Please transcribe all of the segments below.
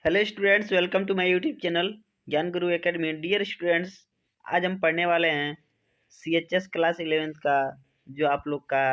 Hello students, welcome to my YouTube channel Gyan Guru academy. Dear students, आज हम पढ़ने वाले हैं CHS क्लास 11th का जो आप लोग का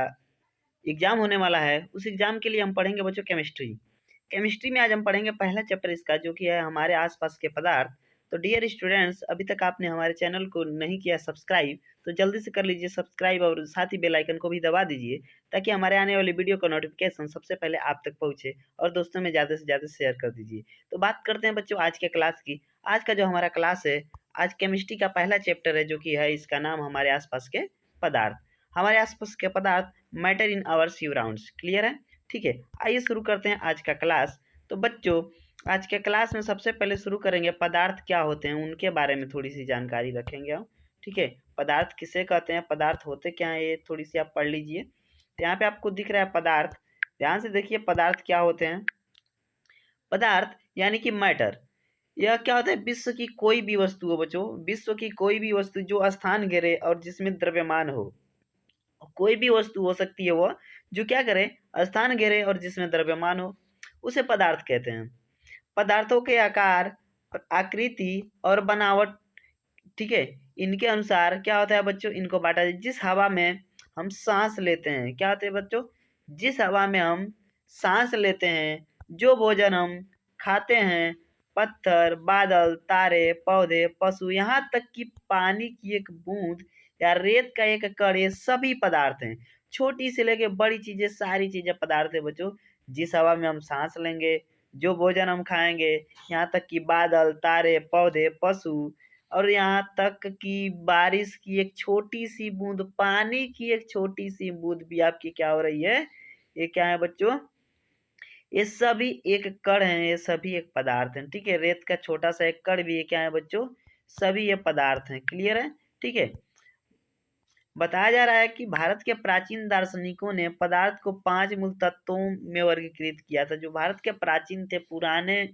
एग्जाम होने वाला है। उस एग्जाम के लिए हम पढ़ेंगे बच्चों केमिस्ट्री में आज हम पढ़ेंगे पहला चैप्टर इसका, जो कि है हमारे आसपास के पदार्थ। तो डियर स्टूडेंट्स, अभी तक आपने हमारे चैनल को नहीं किया सब्सक्राइब तो जल्दी से कर लीजिए सब्सक्राइब और साथ ही बेल आइकन को भी दबा दीजिए, ताकि हमारे आने वाली वीडियो का नोटिफिकेशन सबसे पहले आप तक पहुंचे। और दोस्तों में ज़्यादा से ज़्यादा शेयर कर दीजिए। तो बात करते हैं बच्चों आज के क्लास की। आज का जो हमारा क्लास है, आज केमिस्ट्री का पहला चैप्टर है, जो कि है इसका नाम हमारे आसपास के पदार्थ। हमारे आसपास के पदार्थ matter in our surrounds. Clear है? ठीक है, आइए शुरू करते हैं आज का क्लास। तो बच्चों, आज के क्लास में सबसे पहले शुरू करेंगे पदार्थ क्या होते हैं उनके बारे में थोड़ी सी जानकारी रखेंगे हम। ठीक है, पदार्थ किसे कहते हैं, पदार्थ होते क्या हैं, ये थोड़ी सी आप पढ़ लीजिए। तो यहाँ पे आपको दिख रहा है पदार्थ, ध्यान से देखिए पदार्थ क्या होते हैं। पदार्थ यानी कि मैटर, यह क्या होता है, विश्व की कोई भी वस्तु हो बच्चों, विश्व की कोई भी वस्तु जो स्थान घेरे और जिसमें द्रव्यमान हो। कोई भी वस्तु हो सकती है वो जो क्या करे, स्थान घेरे और जिसमें द्रव्यमान हो, उसे पदार्थ कहते हैं। पदार्थों के आकार, आकृति और बनावट, ठीक है, इनके अनुसार क्या होता है बच्चों, इनको बांटा जाए। जिस हवा में हम सांस लेते हैं, क्या होते हैं बच्चों, जिस हवा में हम सांस लेते हैं, जो भोजन हम खाते हैं, पत्थर, बादल, तारे, पौधे, पशु, यहाँ तक कि पानी की एक बूंद या रेत का एक कण, ये सभी पदार्थ हैं। छोटी से लेके बड़ी चीजें, सारी चीजें पदार्थ है बच्चों। जिस हवा में हम सांस लेंगे, जो भोजन हम खाएंगे, यहाँ तक कि बादल, तारे, पौधे, पशु, और यहाँ तक कि बारिश की एक छोटी सी बूंद, पानी की एक छोटी सी बूंद भी आपकी क्या हो रही है, ये क्या है बच्चों, ये सभी एक कण है, ये सभी एक पदार्थ है। ठीक है, रेत का छोटा सा एक कण भी ये क्या है बच्चों, सभी ये पदार्थ हैं। क्लियर है? ठीक है, बताया जा रहा है कि भारत के प्राचीन दार्शनिकों ने पदार्थ को 5 मूल तत्वों में वर्गीकृत किया था। जो भारत के प्राचीन थे, पुराने,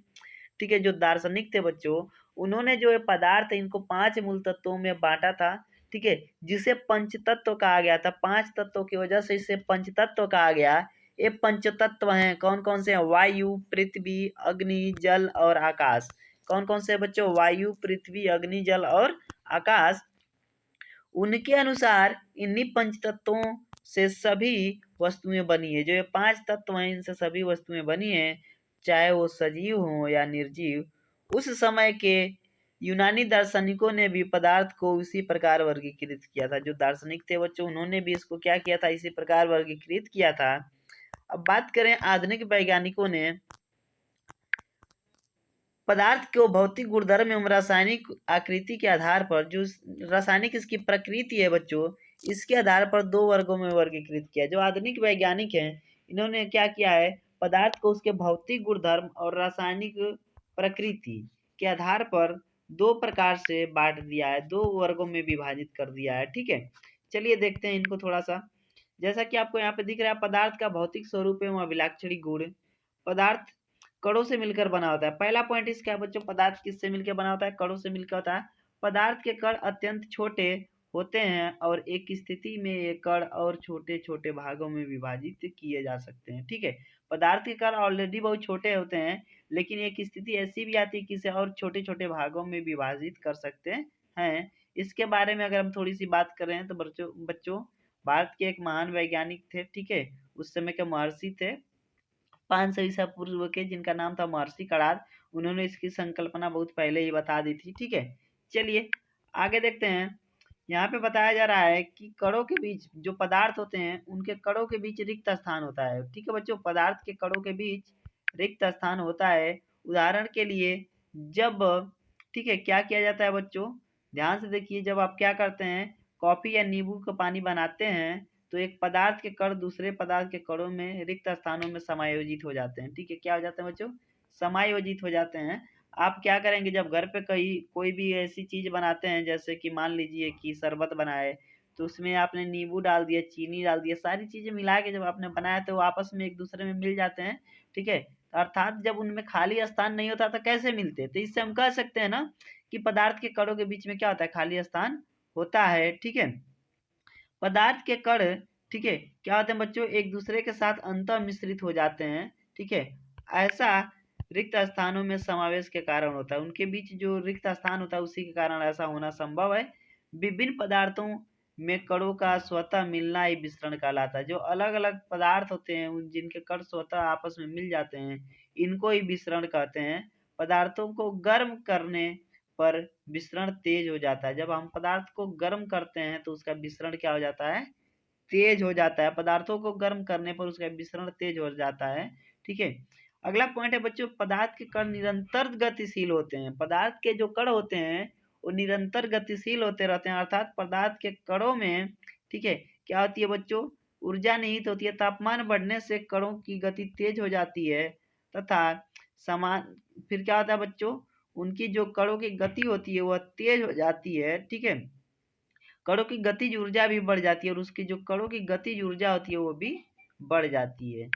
ठीक है, जो दार्शनिक थे बच्चों, उन्होंने जो ये पदार्थ है इनको 5 मूल तत्वों में बांटा था। ठीक है, जिसे पंचतत्व कहा गया था। 5 तत्वों की वजह से इसे पंचतत्व कहा गया। ये पंचतत्व हैं, कौन कौन से हैं, वायु, पृथ्वी, अग्नि, जल और आकाश। कौन कौन से बच्चों, वायु, पृथ्वी, अग्नि, जल और आकाश। उनके अनुसार इन्हीं पंचतत्वों से सभी वस्तुएं बनी है। जो ये 5 तत्व हैं, इनसे सभी वस्तुएं बनी है, चाहे वो सजीव हो या निर्जीव। उस समय के यूनानी दार्शनिकों ने भी पदार्थ को उसी प्रकार वर्गीकृत किया था। जो दार्शनिक थे बच्चों, उन्होंने भी इसको क्या किया था, इसी प्रकार वर्गीकृत किया था। अब बात करें आधुनिक वैज्ञानिकों ने पदार्थ को भौतिक गुणधर्म एवं रासायनिक आकृति के आधार पर, जो रासायनिक इसकी प्रकृति है बच्चों, इसके आधार पर 2 वर्गों में वर्गीकृत किया। जो आधुनिक वैज्ञानिक हैं, इन्होंने क्या किया है, पदार्थ को उसके भौतिक गुणधर्म और रासायनिक प्रकृति के आधार पर 2 प्रकार से बांट दिया है, 2 वर्गों में विभाजित कर दिया है। ठीक है, चलिए देखते हैं इनको थोड़ा सा। जैसा कि आपको यहाँ पे दिख रहा है, पदार्थ का भौतिक स्वरूप एवं अभिलाक्षणिक गुण। पदार्थ कणों से मिलकर बना होता है। पहला पॉइंट इसका है बच्चों, पदार्थ किससे मिलकर बना होता है, कणों से मिलकर होता है। पदार्थ के कण अत्यंत छोटे होते हैं और एक स्थिति में ये कण और छोटे छोटे भागों में विभाजित किए जा सकते हैं। ठीक है, पदार्थ के कण ऑलरेडी बहुत छोटे होते हैं, लेकिन एक स्थिति ऐसी भी आती है कि इसे और छोटे छोटे भागों में विभाजित कर सकते हैं। इसके बारे में अगर हम थोड़ी सी बात कर रहे हैं तो बच्चों भारत के एक महान वैज्ञानिक थे। ठीक है, उस समय के महर्षि थे, 500 ईसा पूर्व के, जिनका नाम था महर्षि कणाद। उन्होंने इसकी संकल्पना बहुत पहले ही बता दी थी। ठीक है, चलिए आगे देखते हैं। यहाँ पे बताया जा रहा है कि कणों के बीच जो पदार्थ होते हैं, उनके कणों के बीच रिक्त स्थान होता है। ठीक है बच्चों, पदार्थ के कणों के बीच रिक्त स्थान होता है। उदाहरण के लिए जब, ठीक है, क्या किया जाता है बच्चों, ध्यान से देखिए, जब आप क्या करते हैं, कॉफी या नींबू का पानी बनाते हैं, तो एक पदार्थ के कण दूसरे पदार्थ के कणों में रिक्त स्थानों में समायोजित हो जाते हैं। ठीक है, क्या हो जाते हैं बच्चों, समायोजित हो जाते हैं। आप क्या करेंगे, जब घर पे कहीं कोई भी ऐसी चीज बनाते हैं, जैसे कि मान लीजिए कि शरबत बनाए, तो उसमें आपने नींबू डाल दिया, चीनी डाल दिया, सारी चीजें मिला के जब आपने बनाया तो वो आपस में एक दूसरे में मिल जाते हैं। ठीक है, अर्थात जब उनमें खाली स्थान नहीं होता तो कैसे मिलते, तो इससे हम कह सकते हैं ना कि पदार्थ के कणों के बीच में क्या होता है, खाली स्थान होता है। ठीक है, पदार्थ के कण, ठीक है, क्या होते हैं बच्चों, एक दूसरे के साथ अंतः मिश्रित हो जाते हैं। ठीक है, ऐसा रिक्त स्थानों में समावेश के कारण होता है। उनके बीच जो रिक्त स्थान होता है उसी के कारण ऐसा होना संभव है। विभिन्न पदार्थों में कणों का स्वतः मिलना ही विसरण कहलाता है। जो अलग अलग पदार्थ होते हैं उन जिनके कण स्वतः आपस में मिल जाते हैं इनको ही विसरण कहते हैं। पदार्थों को गर्म करने पर विसरण तेज हो जाता है। जब हम पदार्थ को गर्म करते हैं तो उसका विसरण क्या हो जाता है, तेज हो जाता है। पदार्थों को गर्म करने पर उसका विसरण तेज हो जाता है। ठीक है, अगला पॉइंट है बच्चों, पदार्थ के कण निरंतर गतिशील होते हैं। पदार्थ के जो कण होते हैं वो निरंतर गतिशील होते रहते हैं, अर्थात पदार्थ के कणों में, ठीक है, क्या होती है बच्चों, ऊर्जा निहित होती है। तापमान बढ़ने से कणों की गति तेज हो जाती है तथा समान, फिर क्या होता है बच्चों, उनकी जो कणों की गति होती है वह तेज हो जाती है। ठीक है, कणों की गतिज ऊर्जा भी बढ़ जाती है और उसकी जो कणों की गतिज ऊर्जा होती है वो भी बढ़ जाती है।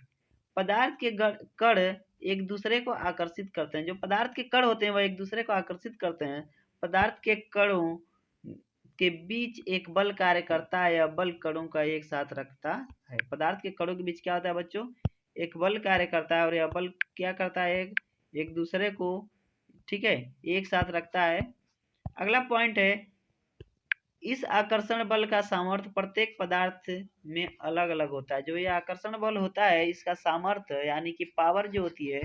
पदार्थ के कण एक दूसरे को आकर्षित करते हैं। जो पदार्थ के कण होते हैं वह एक दूसरे को आकर्षित करते हैं। पदार्थ के कणों के बीच एक बल कार्य करता है। यह बल कणों का एक साथ रखता है। पदार्थ के कणों के बीच क्या होता है बच्चों, एक बल कार्य करता है और यह बल क्या करता है, एक दूसरे को, ठीक है, एक साथ रखता है। अगला पॉइंट है, इस आकर्षण बल का सामर्थ्य प्रत्येक पदार्थ में अलग अलग होता है। जो ये आकर्षण बल होता है इसका सामर्थ्य यानी कि पावर जो होती है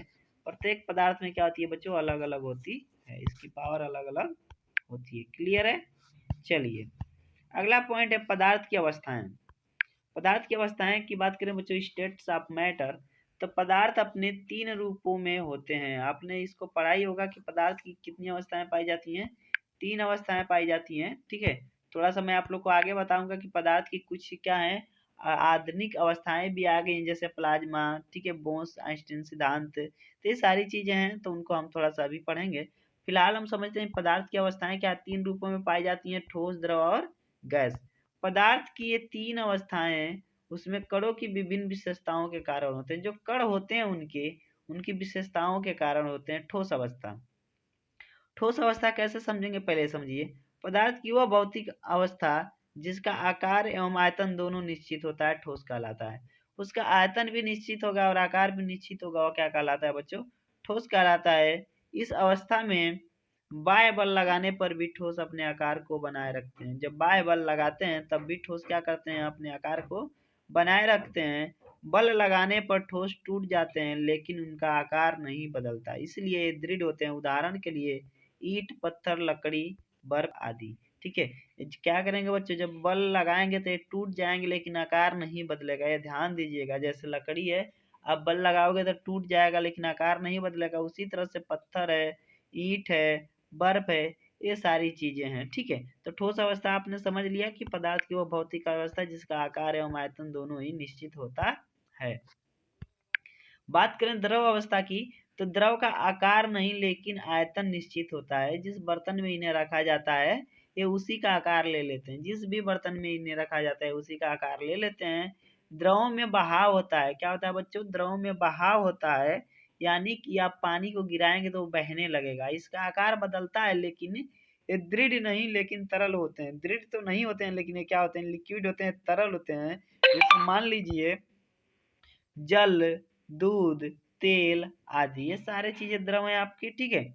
प्रत्येक पदार्थ में क्या होती है बच्चों, अलग अलग होती है। इसकी पावर अलग अलग होती है। क्लियर है? चलिए अगला पॉइंट है पदार्थ की अवस्थाएं। पदार्थ की अवस्थाएं की बात करें बच्चों, स्टेट्स ऑफ मैटर, तो पदार्थ अपने 3 रूपों में होते हैं। आपने इसको पढ़ा ही होगा कि पदार्थ की कितनी अवस्थाएं पाई जाती हैं, 3 अवस्थाएं पाई जाती हैं। ठीक है, थोड़ा सा मैं आप लोग को आगे बताऊंगा कि पदार्थ की कुछ क्या है आधुनिक अवस्थाएं भी आ गई हैं, जैसे प्लाज्मा, ठीक है, बोस आइंस्टीन सिद्धांत, तो ये सारी चीजें हैं, तो उनको हम थोड़ा सा अभी पढ़ेंगे। फिलहाल हम समझते हैं पदार्थ की अवस्थाएं क्या 3 रूपों में पाई जाती हैं, ठोस, द्रव और गैस। पदार्थ की ये 3 अवस्थाएं उसमें कणों की विभिन्न विशेषताओं के कारण होते हैं। जो कण होते हैं उनके उनकी विशेषताओं के कारण होते हैं। ठोस अवस्था, ठोस अवस्था कैसे समझेंगे पहले समझिए। पदार्थ की वह भौतिक अवस्था जिसका आकार एवं आयतन दोनों निश्चित होता है ठोस कहलाता है। उसका आयतन भी निश्चित होगा और आकार भी निश्चित होगा, वो क्या कहलाता है बच्चों, ठोस कहलाता है। इस अवस्था में बाह्य बल लगाने पर भी ठोस अपने आकार को बनाए रखते हैं। जब बाह्य बल लगाते हैं तब भी ठोस क्या करते हैं, अपने आकार को बनाए रखते हैं। बल लगाने पर ठोस टूट जाते हैं लेकिन उनका आकार नहीं बदलता, इसलिए ये दृढ़ होते हैं। उदाहरण के लिए ईंट, पत्थर, लकड़ी, बर्फ आदि। ठीक है, क्या करेंगे बच्चों, जब बल लगाएंगे तो ये टूट जाएंगे लेकिन आकार नहीं बदलेगा, ये ध्यान दीजिएगा। जैसे लकड़ी है, आप बल लगाओगे तो टूट जाएगा लेकिन आकार नहीं बदलेगा। उसी तरह से पत्थर है, ईंट है, बर्फ है, ये सारी चीजें हैं। ठीक है, तो ठोस अवस्था आपने समझ लिया कि पदार्थ की वो भौतिक अवस्था जिसका आकार एवं आयतन दोनों ही निश्चित होता है। बात करें द्रव अवस्था की, तो द्रव का आकार नहीं लेकिन आयतन निश्चित होता है। जिस बर्तन में इन्हें रखा जाता है ये उसी का आकार ले लेते हैं। जिस भी बर्तन में इन्हें रखा जाता है उसी का आकार ले लेते हैं। द्रव में बहाव होता है। क्या होता है बच्चों, द्रव में बहाव होता है, यानी कि आप पानी को गिराएंगे तो वो बहने लगेगा। इसका आकार बदलता है लेकिन ये दृढ़ नहीं लेकिन तरल होते हैं। दृढ़ तो नहीं होते हैं लेकिन ये क्या होते हैं, लिक्विड होते हैं, तरल होते हैं। जैसे मान लीजिए जल, दूध, तेल आदि, ये सारे चीजें द्रव है आपकी। ठीक है,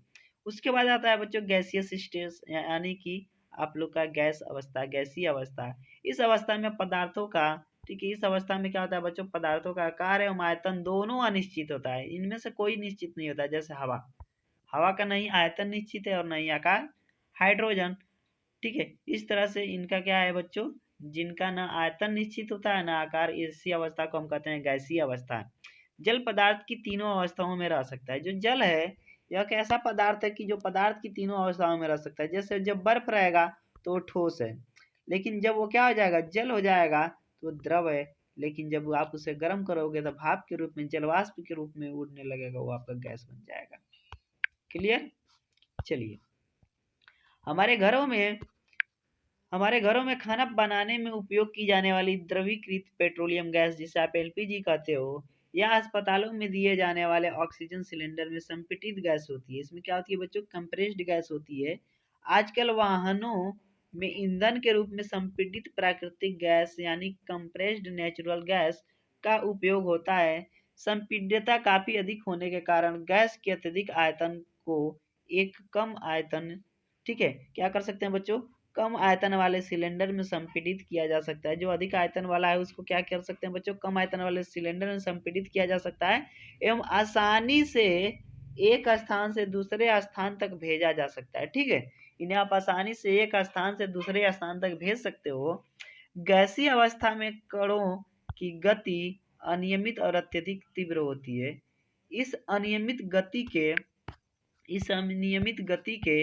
उसके बाद आता है बच्चों गैसियस स्टेज, यानी कि आप लोग का गैस अवस्था, गैसीय अवस्था। इस अवस्था में पदार्थों का, ठीक है, इस अवस्था में क्या होता है बच्चों, पदार्थों का आकार एवं आयतन दोनों अनिश्चित होता है। इनमें से कोई निश्चित नहीं होता। जैसे हवा, हवा का नहीं आयतन निश्चित है और नहीं आकार। हाइड्रोजन, ठीक है, इस तरह से इनका क्या है बच्चों, जिनका ना आयतन निश्चित होता है ना आकार, इसी अवस्था को हम कहते हैं गैसीय अवस्था। जल पदार्थ की तीनों अवस्थाओं में रह सकता है। जो जल है यह एक ऐसा पदार्थ है कि जो पदार्थ की तीनों अवस्थाओं में रह सकता है। जैसे जब बर्फ रहेगा तो वो ठोस है, लेकिन जब वो क्या हो जाएगा, जल हो जाएगा तो द्रव है। लेकिन जब आप उसे गर्म करोगे तो भाप के रूप में, जलवाष्प के रूप में उड़ने लगेगा, वो आपका गैस बन जाएगा। क्लियर? चलिए, हमारे घरों में हमारे घरों में खाना बनाने में उपयोग की जाने वाली द्रवीकृत पेट्रोलियम गैस, जिसे आप एलपीजी कहते हो, या अस्पतालों में दिए जाने वाले ऑक्सीजन सिलेंडर में संपीड़ित गैस होती है। इसमें क्या होती है बच्चों, कंप्रेस्ड गैस होती है। आजकल वाहनों में ईंधन के रूप में संपीड़ित प्राकृतिक गैस यानी कंप्रेस्ड नेचुरल गैस का उपयोग होता है। संपीड्यता काफी अधिक होने के कारण गैस के अत्यधिक आयतन को एक कम आयतन, ठीक है, क्या कर सकते हैं बच्चों, कम आयतन वाले सिलेंडर में संपीडित किया जा सकता है। जो अधिक आयतन वाला है उसको क्या कर सकते हैं बच्चों, कम आयतन वाले सिलेंडर में संपीडित किया जा सकता है एवं आसानी से एक स्थान से दूसरे स्थान तक भेजा जा सकता है। ठीक है, इन्हें आप आसानी से एक स्थान से दूसरे स्थान तक भेज सकते हो। गैसीय अवस्था में कणों की गति अनियमित और अत्यधिक तीव्र होती है। इस अनियमित गति के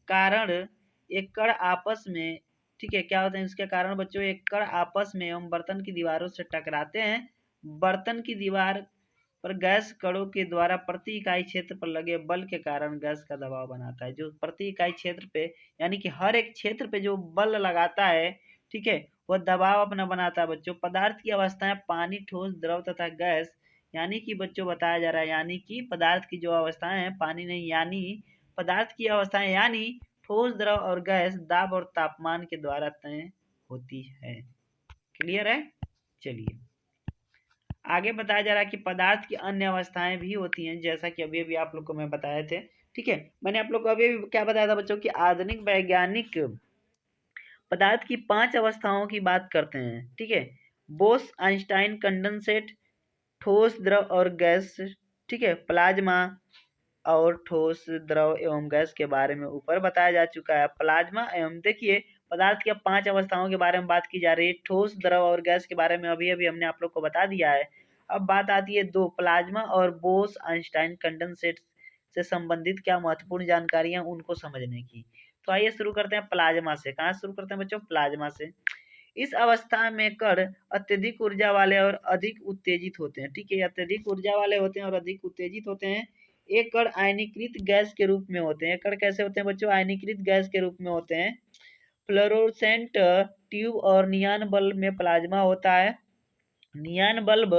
कारण एक कण आपस में, ठीक है, क्या होता है इसके कारण बच्चों, एक कण आपस में एवं बर्तन की दीवारों से टकराते हैं। बर्तन की दीवार पर गैस कणों के द्वारा प्रति इकाई क्षेत्र पर लगे बल के कारण गैस का दबाव बनाता है। जो प्रति इकाई क्षेत्र पे, यानी कि हर एक क्षेत्र पे जो बल लगाता है, ठीक है, वह दबाव अपना बनाता है बच्चों। पदार्थ की अवस्थाएं पानी, ठोस, द्रव तथा गैस, यानी कि बच्चों बताया जा रहा है, यानी कि पदार्थ की जो अवस्थाएं हैं, पानी नहीं, यानी पदार्थ की अवस्थाएं यानी ठोस, द्रव और गैस दाब और तापमान के द्वारा तय होती है। क्लियर है? चलिए आगे बताया जा रहा है कि पदार्थ की अन्य अवस्थाएं भी होती हैं, जैसा कि अभी अभी आप लोग को मैं बताए थे। ठीक है, मैंने आप लोग को अभी क्या बताया था बच्चों की आधुनिक वैज्ञानिक पदार्थ की 5 अवस्थाओं की बात करते हैं। ठीक है, बोस आइंस्टाइन कंडेंसेट, ठोस, द्रव और गैस, ठीक है, प्लाज्मा और ठोस, द्रव एवं गैस के बारे में ऊपर बताया जा चुका है। प्लाज्मा एवं देखिए पदार्थ की 5 अवस्थाओं के बारे में बात की जा रही है। ठोस, द्रव और गैस के बारे में अभी अभी हमने आप लोग को बता दिया है। अब बात आती है दो, प्लाज्मा और बोस आइंस्टाइन कंडेंसेट से संबंधित क्या महत्वपूर्ण जानकारियां उनको समझने की। तो आइए शुरू करते हैं प्लाज्मा से। कहाँ शुरू करते हैं बच्चों? प्लाज्मा से। इस अवस्था में कण अत्यधिक ऊर्जा वाले और अधिक उत्तेजित होते हैं। ठीक है, अत्यधिक ऊर्जा वाले होते हैं और अधिक उत्तेजित होते हैं। एक कण आयनीकृत गैस के रूप में होते हैं। कण कैसे होते हैं बच्चों? आयनीकृत गैस के रूप में होते हैं। फ्लोरोसेंट ट्यूब और नियान बल्ब में प्लाज्मा होता है। नियान बल्ब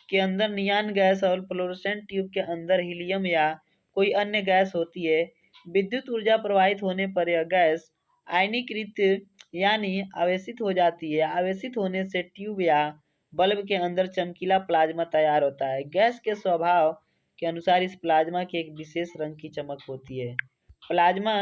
के अंदर नियान गैस और फ्लोरोसेंट ट्यूब के अंदर हीलियम या कोई अन्य गैस होती है। विद्युत ऊर्जा प्रवाहित होने पर यह गैस आयनीकृत यानी आवेशित हो जाती है। आवेशित होने से ट्यूब या बल्ब के अंदर चमकीला प्लाज्मा तैयार होता है। गैस के स्वभाव के अनुसार इस प्लाज्मा की एक विशेष रंग की चमक होती है। प्लाज्मा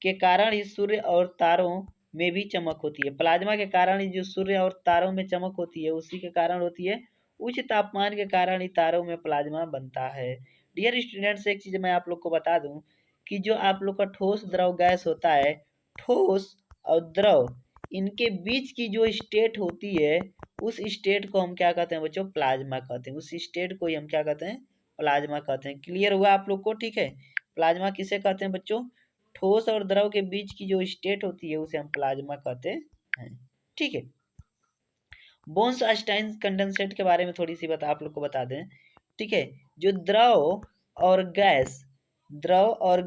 के कारण ही सूर्य और तारों में भी चमक होती है। प्लाज्मा के कारण ही जो सूर्य और तारों में चमक होती है, उसी के कारण होती है। उच्च तापमान के कारण ही तारों में प्लाज्मा बनता है। डियर स्टूडेंट्स, एक चीज मैं आप लोग को बता दूं कि जो आप लोग का ठोस, द्रव, गैस होता है, ठोस और द्रव इनके बीच की जो स्टेट होती है, उस स्टेट को हम क्या कहते हैं बच्चों? प्लाज्मा कहते हैं। उस स्टेट को ही हम क्या कहते हैं? प्लाज्मा कहते हैं। क्लियर हुआ आप लोग को? ठीक है, प्लाज्मा किसे कहते हैं बच्चों? ठोस और द्रव के बीच की जो स्टेट होती है उसे हम प्लाज्मा कहते हैं। ठीक है, बोन्स आइंस्टाइन कंडेंसेट के बारे में थोड़ी सी आप लोग को बता दें। ठीक है, जो द्रव और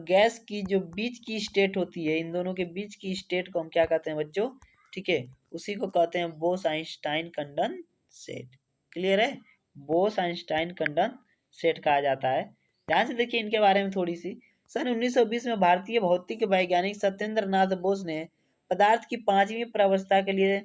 गैस की जो बीच की स्टेट होती है, इन दोनों के बीच की स्टेट को हम क्या कहते हैं बच्चों? ठीक है, उसी को कहते हैं बोस आइंस्टाइन कंडेंसेट। क्लियर है? बोस आइंस्टाइन कंडेंसेट कहा जाता है। ध्यान से देखिए इनके बारे में थोड़ी सी। सन 1920 में भारतीय भौतिक वैज्ञानिक सत्येंद्र नाथ बोस ने पदार्थ की 5वीं प्रावस्था के लिए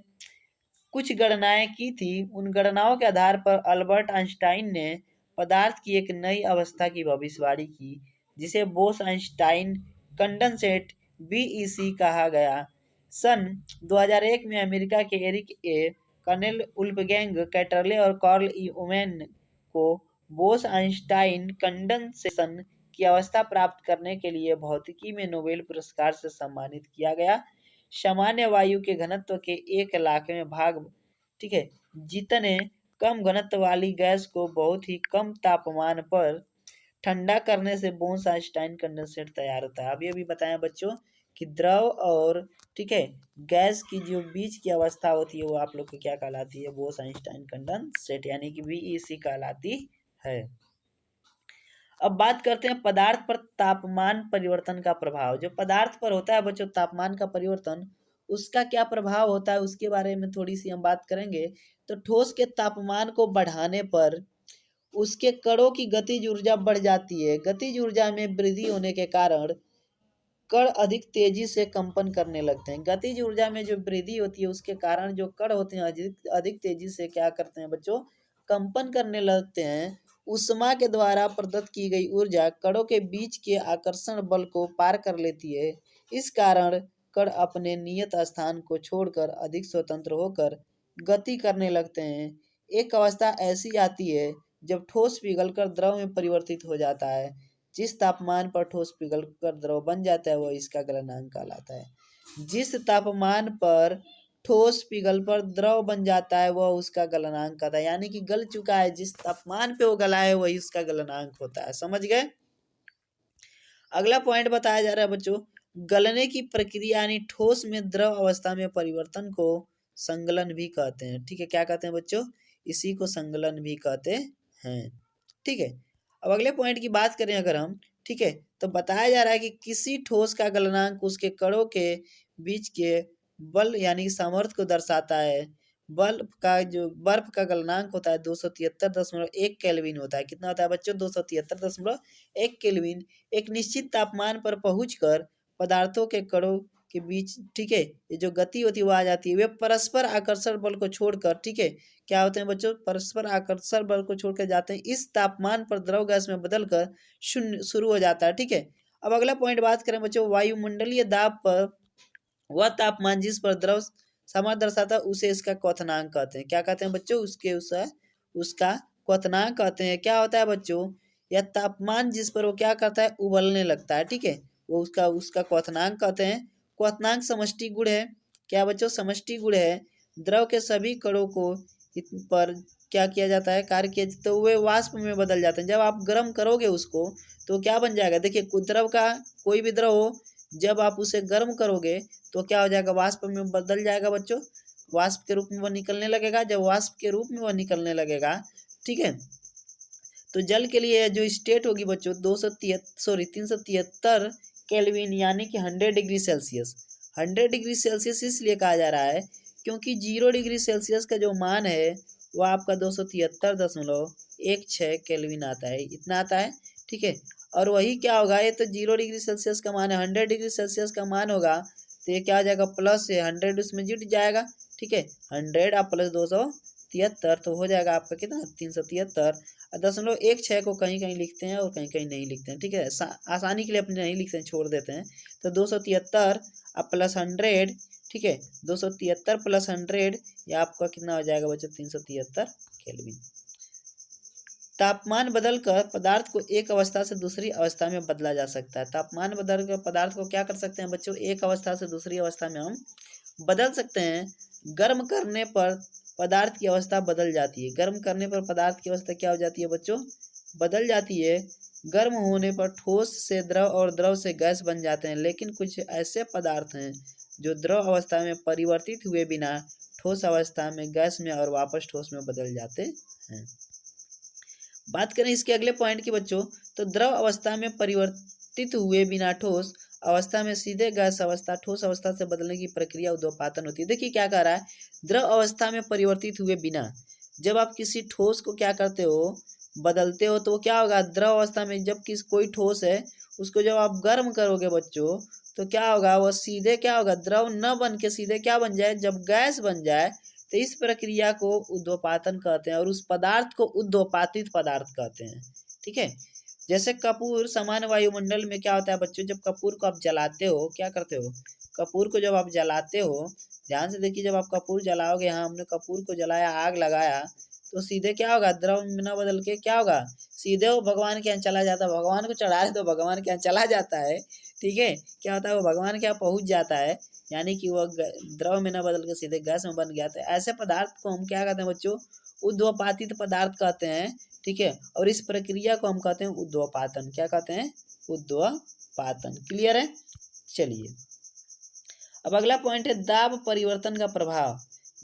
कुछ गणनाएं की थी। उन गणनाओं के आधार पर अल्बर्ट आइंस्टाइन ने पदार्थ की एक नई अवस्था की भविष्यवाणी की, जिसे बोस आइंस्टाइन कंडेंसेट बीईसी कहा गया। सन 2001 में अमेरिका के एरिक ए कर्नेल, वुल्फगैंग कैटरले और कार्ल ई ओमेन को बोस आइंस्टाइन कंडेंसेशन की अवस्था प्राप्त करने के लिए भौतिकी में नोबेल पुरस्कार से सम्मानित किया गया। सामान्य वायु के घनत्व के 1,00,000वें भाग, ठीक है, जितने कम घनत्व वाली गैस को बहुत ही कम तापमान पर ठंडा करने से बोस आइंस्टाइन कंडेंसेट तैयार होता है। अभी अभी बताया बच्चों कि द्रव और, ठीक है, गैस की जो बीच की अवस्था होती है वो आप लोग को क्या कहलाती है? बोस आइंस्टाइन कंडेंसेट, यानी कि बीईसी कहलाती है। अब बात करते हैं पदार्थ पर तापमान परिवर्तन का प्रभाव। जो पदार्थ पर होता है बच्चों तापमान का परिवर्तन, उसका क्या प्रभाव होता है उसके बारे में थोड़ी सी हम बात करेंगे। तो ठोस के तापमान को बढ़ाने पर उसके कणों की गतिज ऊर्जा बढ़ जाती है। गतिज ऊर्जा में वृद्धि होने के कारण कण अधिक तेजी से कंपन करने लगते हैं। गतिज ऊर्जा में जो वृद्धि होती है उसके कारण जो कण होते हैं अधिक तेजी से क्या करते हैं बच्चों? कंपन करने लगते हैं। ऊष्मा के द्वारा प्रदत्त की गई ऊर्जा कणों के बीच के आकर्षण बल को पार कर लेती है। इस कारण कण अपने नियत स्थान को छोड़कर अधिक स्वतंत्र होकर गति करने लगते हैं। एक अवस्था ऐसी आती है जब ठोस पिघलकर द्रव में परिवर्तित हो जाता है। जिस तापमान पर ठोस पिघलकर द्रव बन जाता है वह इसका गलनांक कहलाता है। जिस तापमान पर ठोस पिघल पर द्रव बन जाता है वह उसका गलनांक कहता है। यानी कि गल चुका है, जिस तापमान पे वो गला है वही उसका गलनांक होता है। समझ गए। अगला पॉइंट बताया जा रहा है बच्चों, गलने की प्रक्रिया यानी ठोस में द्रव अवस्था में परिवर्तन को संगलन भी कहते हैं। ठीक है, क्या कहते हैं बच्चों, इसी को संगलन भी कहते हैं। ठीक है, अब अगले पॉइंट की बात करें अगर हम, ठीक है, तो बताया जा रहा है कि किसी ठोस का गलनांक उसके कणों के बीच के बल यानी सामर्थ्य को दर्शाता है। बर्फ का गलनांक होता है 273.1 केल्विन होता है। कितना होता है बच्चों, 273.1 केल्विन। एक निश्चित तापमान पर पहुंचकर पदार्थों के कणों के बीच, ठीक है, ये जो गति होती है वो आ जाती है। वे परस्पर आकर्षण बल को छोड़कर, ठीक है, क्या होते हैं बच्चों, परस्पर आकर्षण बल को छोड़कर जाते हैं। इस तापमान पर द्रव गैस में बदलकर शून्य शुरू हो जाता है। ठीक है, अब अगला पॉइंट बात करें बच्चों, वायुमंडलीय दाब पर वह तापमान जिस पर द्रव सामर्थ्य दर्शाता है उसे इसका क्वथनांक कहते हैं। क्या कहते हैं बच्चों, उसका क्वथनांक कहते हैं। क्या होता है बच्चों, यह तापमान जिस पर वो क्या करता है, उबलने लगता है। ठीक है, वो उसका क्वथनांक कहते हैं। क्वथनांक समष्टि गुण है। क्या बच्चों, समष्टि गुण है। द्रव के सभी कणों को पर क्या किया जाता है, कार्य किया, तो वे वाष्प में बदल जाते हैं। जब आप गर्म करोगे उसको तो क्या बन जाएगा, देखिए द्रव का कोई भी द्रव हो, जब आप उसे गर्म करोगे तो क्या हो जाएगा, वाष्प में बदल जाएगा बच्चों, वाष्प के रूप में वह निकलने लगेगा। जब वाष्प के रूप में वह निकलने लगेगा, ठीक है, तो जल के लिए जो स्टेट होगी बच्चों 373 केल्विन यानी कि 100 डिग्री सेल्सियस। 100 डिग्री सेल्सियस इसलिए कहा जा रहा है क्योंकि 0 डिग्री सेल्सियस का जो मान है वो आपका 273.16 केल्विन आता है, इतना आता है। ठीक है, और वही क्या होगा, ये तो 0 डिग्री सेल्सियस का मान है, 100 डिग्री सेल्सियस का मान होगा तो ये क्या हो जाएगा, प्लस से 100 उसमें जुट जाएगा। ठीक है, 100 आप प्लस 273 तो हो जाएगा आपका कितना, 373। 0.16 को कहीं कहीं लिखते हैं और कहीं कहीं नहीं लिखते हैं। ठीक है, आसानी के लिए अपने नहीं लिखते हैं, छोड़ देते हैं। तो 273 अब प्लस 100, ठीक है, 273 प्लस 100 ये आपका कितना हो जाएगा बच्चों, 373 केल्विन। तापमान बदलकर पदार्थ को एक अवस्था से दूसरी अवस्था में बदला जा सकता है। तापमान बदलकर पदार्थ को क्या कर सकते हैं बच्चों, एक अवस्था से दूसरी अवस्था में हम बदल सकते हैं। गर्म करने पर पदार्थ की अवस्था बदल जाती है। गर्म करने पर पदार्थ की अवस्था क्या हो जाती है बच्चों, बदल जाती है। गर्म होने पर ठोस से द्रव और द्रव से गैस बन जाते हैं। लेकिन कुछ ऐसे पदार्थ हैं जो द्रव अवस्था में परिवर्तित हुए बिना ठोस अवस्था में गैस में और वापस ठोस में बदल जाते हैं। बात करें इसके अगले पॉइंट की बच्चों, तो द्रव अवस्था में परिवर्तित हुए बिना ठोस अवस्था में सीधे गैस अवस्था ठोस अवस्था से बदलने की प्रक्रिया उद्गोपातन होती है। देखिए क्या कह रहा है, द्रव अवस्था में परिवर्तित हुए बिना, जब आप किसी ठोस को क्या करते हो, बदलते हो, तो क्या होगा, द्रव अवस्था में जब कोई ठोस है उसको जब आप गर्म करोगे बच्चों तो क्या होगा, वह सीधे क्या होगा, द्रव न बन के सीधे क्या बन जाए, जब गैस बन जाए तो इस प्रक्रिया को उद्गोपातन कहते हैं और उस पदार्थ को उद्गोपातित पदार्थ कहते हैं। ठीक है, जैसे कपूर सामान्य वायुमंडल में क्या होता है बच्चों, जब कपूर को आप जलाते हो, क्या करते हो, कपूर को जब आप जलाते हो, ध्यान से देखिए, जब आप कपूर जलाओगे, यहाँ हमने कपूर को जलाया, आग लगाया, तो सीधे क्या होगा, द्रव में न बदल के क्या होगा, सीधे वो भगवान के यहाँ चला जाता है। भगवान को चढ़ा तो भगवान के यहाँ चला जाता है। ठीक है, क्या होता है, वो भगवान के यहाँ पहुँच जाता है, यानी कि वह द्रव में न बदल के सीधे गैस में बन गया। तो ऐसे पदार्थ को हम क्या कहते हैं बच्चों, उद्गोपातित पदार्थ कहते हैं। ठीक है, और इस प्रक्रिया को हम कहते हैं उद्गोपातन। क्या कहते हैं, उद्गोपातन। क्लियर है। चलिए अब अगला पॉइंट है दाब परिवर्तन का प्रभाव।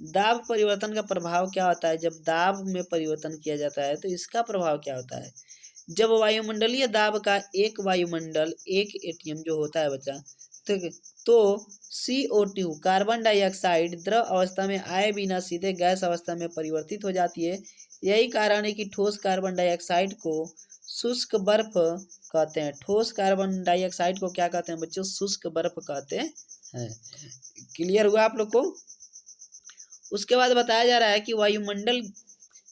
दाब परिवर्तन का प्रभाव क्या होता है, जब दाब में परिवर्तन किया जाता है तो इसका प्रभाव क्या होता है। जब वायुमंडलीय दाब का एक वायुमंडल 1 एटीएम जो होता है बच्चा, तो CO2 कार्बन डाइऑक्साइड द्रव अवस्था में आए बिना सीधे गैस अवस्था में परिवर्तित हो जाती है। यही कारण है कि ठोस कार्बन डाइऑक्साइड को शुष्क बर्फ कहते हैं। ठोस कार्बन डाइऑक्साइड को क्या कहते हैं बच्चों, शुष्क बर्फ कहते हैं। क्लियर हुआ आप लोग को। उसके बाद बताया जा रहा है कि वायुमंडल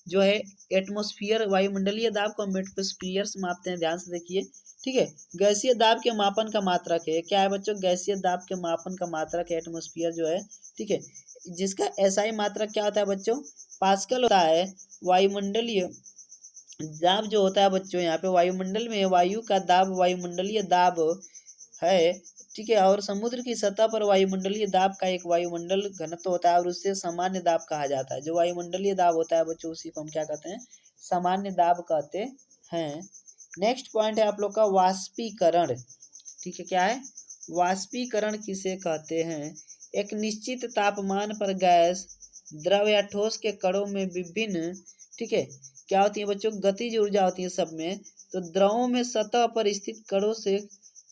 जो है एटमॉस्फेयर, वायुमंडलीय दाब को हम एटमॉस्फेयर से मापते हैं, ध्यान से देखिए। ठीक है, गैसीय दाब के मापन का मात्रक है, क्या है बच्चों, गैसीय दाब के मापन का मात्रक है एटमॉस्फेयर जो है। ठीक है, जिसका एसआई मात्रक क्या होता है बच्चों, पास्कल होता है। वायुमंडलीय दाब जो होता है बच्चों, यहाँ पे वायुमंडल में वायु का दाब वायुमंडलीय दाब है। ठीक है, और समुद्र की सतह पर वायुमंडलीय दाब का एक वायुमंडल घनत्व होता है और उससे सामान्य दाब कहा जाता है। जो वायुमंडलीय दाब होता है बच्चों, उसी को हम क्या कहते हैं, सामान्य दाब कहते हैं। नेक्स्ट पॉइंट है आप लोग का वाष्पीकरण। ठीक है, क्या है, वाष्पीकरण किसे कहते हैं, एक निश्चित तापमान पर गैस, द्रव या ठोस के कणों में विभिन्न, ठीक है, क्या होती है बच्चों, गतिज ऊर्जा होती है सब में। तो द्रवों में सतह पर स्थित कणों से,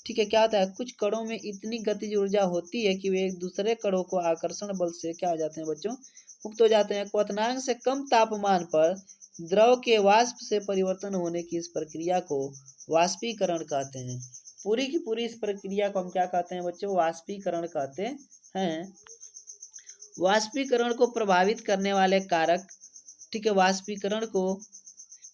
ठीक है, क्या होता है, कुछ कणों में इतनी गतिज ऊर्जा होती है कि वे एक दूसरे कणों को आकर्षण बल से क्या हो जाते हैं बच्चों, मुक्त हो जाते हैं। क्वथनांक से कम तापमान पर द्रव के वाष्प से परिवर्तन होने की इस प्रक्रिया को वाष्पीकरण कहते हैं। पूरी की पूरी इस प्रक्रिया को हम क्या कहते हैं बच्चों, वाष्पीकरण कहते हैं। वाष्पीकरण को प्रभावित करने वाले कारक, ठीक है, वाष्पीकरण को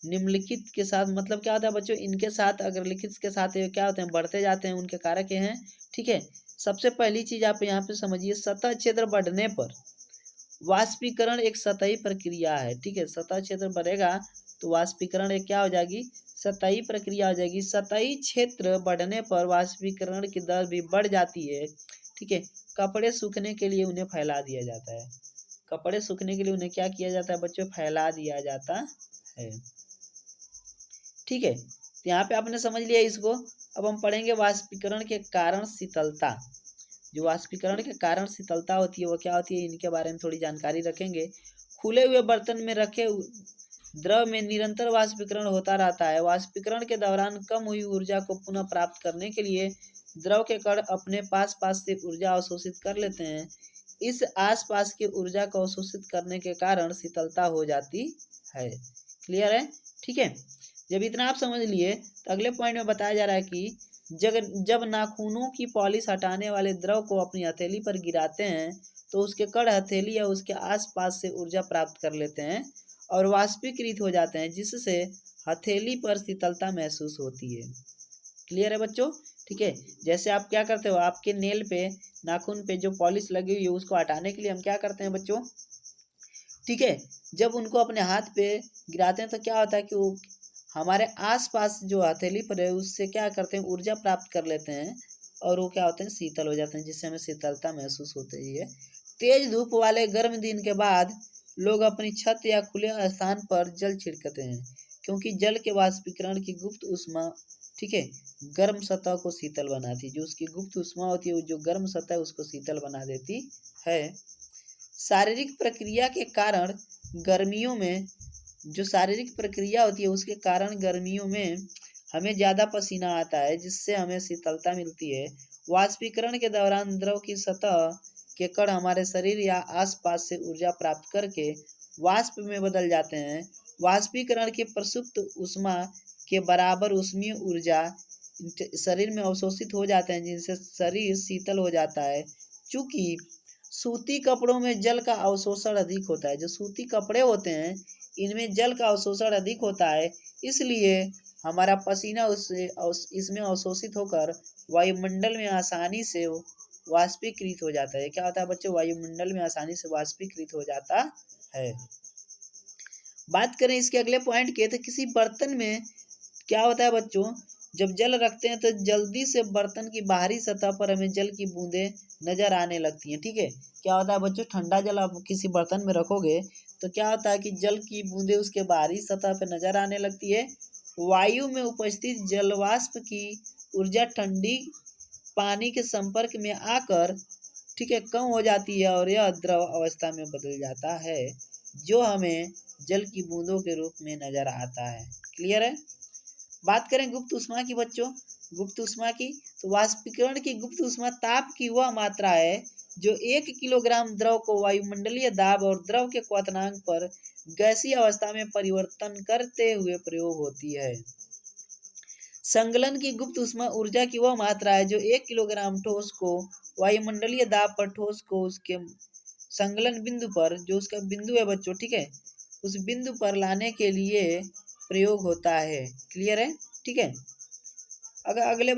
निम्नलिखित के साथ, मतलब क्या होता है बच्चों, इनके साथ अगर लिखित के साथ ये क्या होते हैं, बढ़ते जाते हैं, उनके कारक ये हैं। ठीक है, सबसे पहली चीज आप यहाँ पे समझिए, सतह क्षेत्र बढ़ने पर वाष्पीकरण एक सतही प्रक्रिया है। ठीक है, सतह क्षेत्र बढ़ेगा तो वाष्पीकरण एक क्या हो जाएगी, सतही प्रक्रिया हो जाएगी। सतही क्षेत्र बढ़ने पर वाष्पीकरण की दर भी बढ़ जाती है। ठीक है, कपड़े सूखने के लिए उन्हें फैला दिया जाता है, कपड़े सूखने के लिए उन्हें क्या किया जाता है बच्चों, फैला दिया जाता है। ठीक है, तो यहाँ पे आपने समझ लिया इसको। अब हम पढ़ेंगे वाष्पीकरण के कारण शीतलता। जो वाष्पीकरण के कारण शीतलता होती है वो क्या होती है, इनके बारे में थोड़ी जानकारी रखेंगे। खुले हुए बर्तन में रखे द्रव में निरंतर वाष्पीकरण होता रहता है। वाष्पीकरण के दौरान कम हुई ऊर्जा को पुनः प्राप्त करने के लिए द्रव के कण अपने पास से ऊर्जा अवशोषित कर लेते हैं। इस आसपास की ऊर्जा को अवशोषित करने के कारण शीतलता हो जाती है। क्लियर है, ठीक है। जब इतना आप समझ लिए तो अगले पॉइंट में बताया जा रहा है कि जब नाखूनों की पॉलिश हटाने वाले द्रव को अपनी हथेली पर गिराते हैं तो उसके कण हथेली या उसके आसपास से ऊर्जा प्राप्त कर लेते हैं और वाष्पीकृत हो जाते हैं, जिससे हथेली पर शीतलता महसूस होती है। क्लियर है बच्चों, ठीक है। जैसे आप क्या करते हो, आपके नेल पे, नाखून पे जो पॉलिश लगी हुई है उसको हटाने के लिए हम क्या करते हैं बच्चों, ठीक है, जब उनको अपने हाथ पे गिराते हैं तो क्या होता है कि वो हमारे आसपास जो हथेली पर है उससे क्या करते हैं, ऊर्जा प्राप्त कर लेते हैं और वो क्या होते हैं, शीतल हो जाते हैं, जिससे हमें शीतलता महसूस होती है। तेज धूप वाले गर्म दिन के बाद लोग अपनी छत या खुले स्थान पर जल छिड़कते हैं, क्योंकि जल के वाष्पीकरण की गुप्त ऊष्मा, ठीक है, गर्म सतह को शीतल बनाती है। जो उसकी गुप्त ऊष्मा होती है, जो गर्म सतह है उसको शीतल बना देती है। शारीरिक प्रक्रिया के कारण गर्मियों में, जो शारीरिक प्रक्रिया होती है उसके कारण गर्मियों में हमें ज़्यादा पसीना आता है, जिससे हमें शीतलता मिलती है। वाष्पीकरण के दौरान द्रव की सतह के कण हमारे शरीर या आसपास से ऊर्जा प्राप्त करके वाष्प में बदल जाते हैं। वाष्पीकरण की प्रसुप्त ऊष्मा के बराबर ऊष्मीय ऊर्जा शरीर में अवशोषित हो जाते हैं, जिनसे शरीर शीतल हो जाता है। चूँकि सूती कपड़ों में जल का अवशोषण अधिक होता है, जो सूती कपड़े होते हैं इनमें जल का अवशोषण अधिक होता है, इसलिए हमारा पसीना उससे इसमें अवशोषित होकर वायुमंडल में आसानी से वाष्पीकृत हो जाता है। क्या होता है बच्चों, वायुमंडल में आसानी से वाष्पीकृत हो जाता है। बात करें इसके अगले पॉइंट के, तो किसी बर्तन में क्या होता है बच्चों, जब जल रखते हैं तो जल्दी से बर्तन की बाहरी सतह पर हमें जल की बूंदें नजर आने लगती हैं। ठीक है, क्या होता है बच्चों, ठंडा जल आप किसी बर्तन में रखोगे तो क्या होता है कि जल की बूंदें उसके बाहरी सतह पर नजर आने लगती है। वायु में उपस्थित जलवाष्प की ऊर्जा ठंडी पानी के संपर्क में आकर, ठीक है, कम हो जाती है और यह द्रव अवस्था में बदल जाता है, जो हमें जल की बूंदों के रूप में नजर आता है। क्लियर है। बात करें गुप्त ऊष्मा की बच्चों, गुप्त ऊष्मा की, तो वाष्पीकरण की गुप्त ऊष्मा ताप की वह मात्रा है जो 1 किलोग्राम द्रव को वायुमंडलीय दाब और द्रव के क्वथनांक पर गैसीय अवस्था में परिवर्तन करते हुए प्रयोग होती है। संगलन की गुप्त ऊष्मा ऊर्जा की वह मात्रा है जो 1 किलोग्राम ठोस को वायुमंडलीय दाब पर ठोस को उसके संगलन बिंदु पर, जो उसका बिंदु है बच्चों, ठीक है, उस बिंदु पर लाने के लिए प्रयोग होता है। क्लियर है? ठीक है। अगर अगले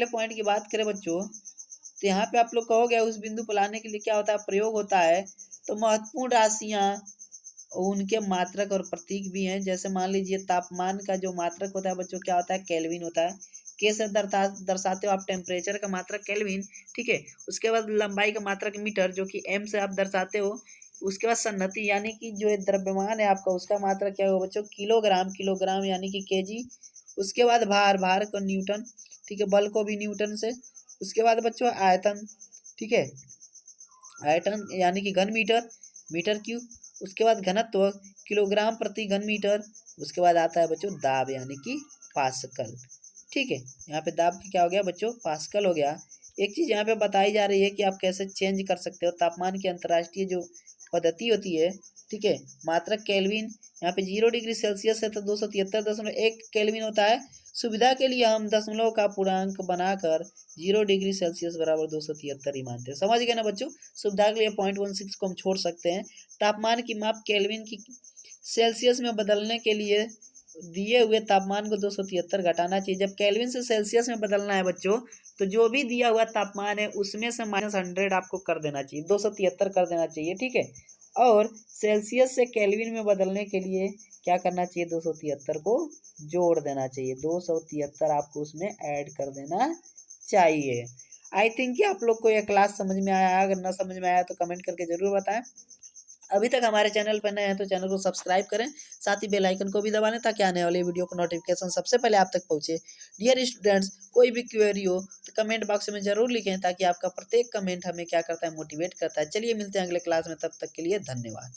पॉइंट की बात करें बच्चों, तो यहाँ पे आप लोग कहोगे उस बिंदु पर लाने के लिए क्या होता है, प्रयोग होता है। तो महत्वपूर्ण राशियाँ उनके मात्रक और प्रतीक भी हैं। जैसे मान लीजिए तापमान का जो मात्रक होता है बच्चों क्या होता है, केल्विन होता है। के से दर्शाते हो आप टेम्परेचर का मात्रक केल्विन, ठीक है। उसके बाद लंबाई का मात्रक मीटर, जो कि एम से आप दर्शाते हो। उसके बाद सन्नति यानी कि जो द्रव्यमान है आपका, उसका मात्रक क्या होगा बच्चों, किलोग्राम। किलोग्राम यानी कि केजी। उसके बाद भार, भार को न्यूटन, ठीक है। बल को भी न्यूटन से। उसके बाद बच्चों आयतन, ठीक है। आयतन यानी कि घन मीटर, मीटर क्यूब। उसके बाद घनत्व, किलोग्राम प्रति घन मीटर। उसके बाद आता है बच्चों दाब यानी कि पास्कल, ठीक है। यहाँ पे दाब की क्या हो गया बच्चों, पास्कल हो गया। एक चीज यहाँ पे बताई जा रही है कि आप कैसे चेंज कर सकते हो तापमान की अंतर्राष्ट्रीय जो पद्धति होती है, ठीक है। मात्रक केल्विन, यहाँ पे 0 डिग्री सेल्सियस है तो 273.1 केल्विन होता है। सुविधा के लिए हम दशमलव का पूर्णांक बनाकर 0 डिग्री सेल्सियस बराबर 273 ही मानते हैं। समझ गए ना बच्चों? सुविधा के लिए 0.16 को हम छोड़ सकते हैं। तापमान की माप केल्विन की सेल्सियस में बदलने के लिए दिए हुए तापमान को 273 घटाना चाहिए। जब केल्विन से सेल्सियस में बदलना है बच्चों, तो जो भी दिया हुआ तापमान है उसमें से -100 आपको कर देना चाहिए, 273 कर देना चाहिए, ठीक है। और सेल्सियस से केल्विन में बदलने के लिए क्या करना चाहिए, 273 को जोड़ देना चाहिए। 273 आपको उसमें ऐड कर देना चाहिए। आई थिंक कि आप लोग को यह क्लास समझ में आया। अगर ना समझ में आया तो कमेंट करके जरूर बताएं। अभी तक हमारे चैनल पर नए हैं तो चैनल को सब्सक्राइब करें, साथ ही बेल आइकन को भी दबा लें ताकि आने वाले वीडियो का नोटिफिकेशन सबसे पहले आप तक पहुंचे। डियर स्टूडेंट्स, कोई भी क्वेरी हो तो कमेंट बॉक्स में जरूर लिखें ताकि आपका प्रत्येक कमेंट हमें क्या करता है, मोटिवेट करता है। चलिए मिलते हैं अगले क्लास में, तब तक के लिए धन्यवाद।